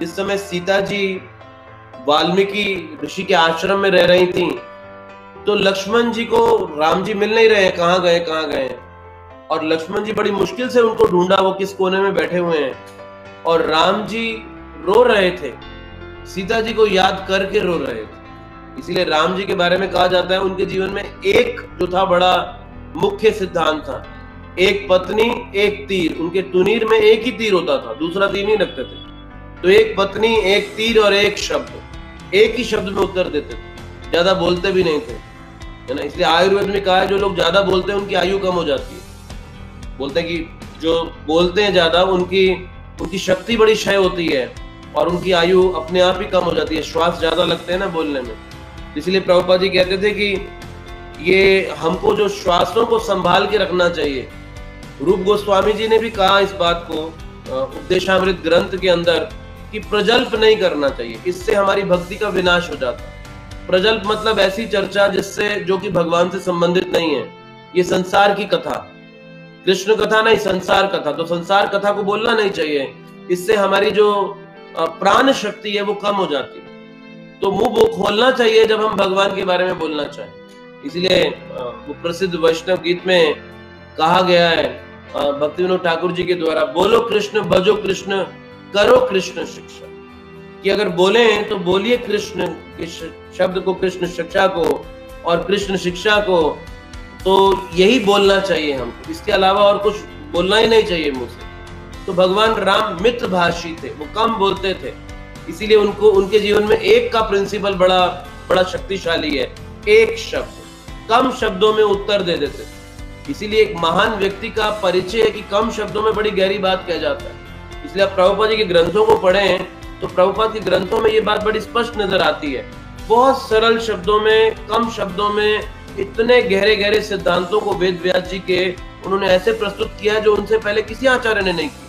जिस समय सीता जी वाल्मीकि ऋषि के आश्रम में रह रही थी, तो लक्ष्मण जी को राम जी मिल नहीं रहे, कहाँ गए। और लक्ष्मण जी बड़ी मुश्किल से उनको ढूंढा, वो किस कोने में बैठे हुए हैं। और राम जी रो रहे थे, सीता जी को याद करके रो रहे थे। इसीलिए राम जी के बारे में कहा जाता है, उनके जीवन में एक जो था बड़ा मुख्य सिद्धांत था, एक पत्नी एक तीर। उनके तुनीर में एक ही तीर होता था, दूसरा तीर नहीं रखते थे। तो एक पत्नी एक तीर और एक शब्द, एक ही शब्द में उत्तर देते थे, ज्यादा बोलते भी नहीं थे, है ना। इसलिए आयुर्वेद में कहा है, जो लोग ज्यादा बोलते हैं उनकी आयु कम हो जाती है। बोलते हैं कि जो बोलते हैं ज्यादा, उनकी शक्ति बड़ी क्षय होती है और उनकी आयु अपने आप ही कम हो जाती है, श्वास ज्यादा लगते हैं ना बोलने में। इसलिए प्रभुपाद जी कहते थे कि ये हमको जो श्वासों को संभाल के रखना चाहिए। रूप गोस्वामी जी ने भी कहा इस बात को उपदेशामृत ग्रंथ के अंदर, कि प्रजल्प नहीं करना चाहिए, इससे हमारी भक्ति का विनाश हो जाता है। प्रजल्प मतलब ऐसी चर्चा जिससे, जो कि भगवान से संबंधित नहीं है। ये संसार की कथा, कृष्ण कथा नहीं, संसार कथा। तो संसार कथा को बोलना नहीं चाहिए, इससे हमारी जो प्राण शक्ति है वो कम हो जाती है। तो मुंह वो खोलना चाहिए जब हम भगवान के बारे में बोलना चाहें। इसलिए वो प्रसिद्ध वैष्णव गीत में कहा गया है भक्ति विनोद ठाकुर जी के द्वारा, बोलो कृष्ण भजो कृष्ण करो कृष्ण शिक्षा। कि अगर बोले तो बोलिए कृष्ण के शब्द को, कृष्ण शिक्षा को और कृष्ण शिक्षा को। तो यही बोलना चाहिए हमको, इसके अलावा और कुछ बोलना ही नहीं चाहिए मुंह से। तो भगवान राम मितभाषी थे, वो कम बोलते थे, इसीलिए उनको, उनके जीवन में एक का प्रिंसिपल बड़ा शक्तिशाली है। एक शब्द, कम शब्दों में उत्तर दे देते। इसीलिए एक महान व्यक्ति का परिचय है कि कम शब्दों में बड़ी गहरी बात कह जाता है। इसलिए आप प्रभुपाद जी के ग्रंथों को पढ़ें तो प्रभुपाद के ग्रंथों में ये बात बड़ी स्पष्ट नजर आती है। बहुत सरल शब्दों में, कम शब्दों में इतने गहरे सिद्धांतों को वेद व्यास जी के उन्होंने ऐसे प्रस्तुत किया है जो उनसे पहले किसी आचार्य ने नहीं किया।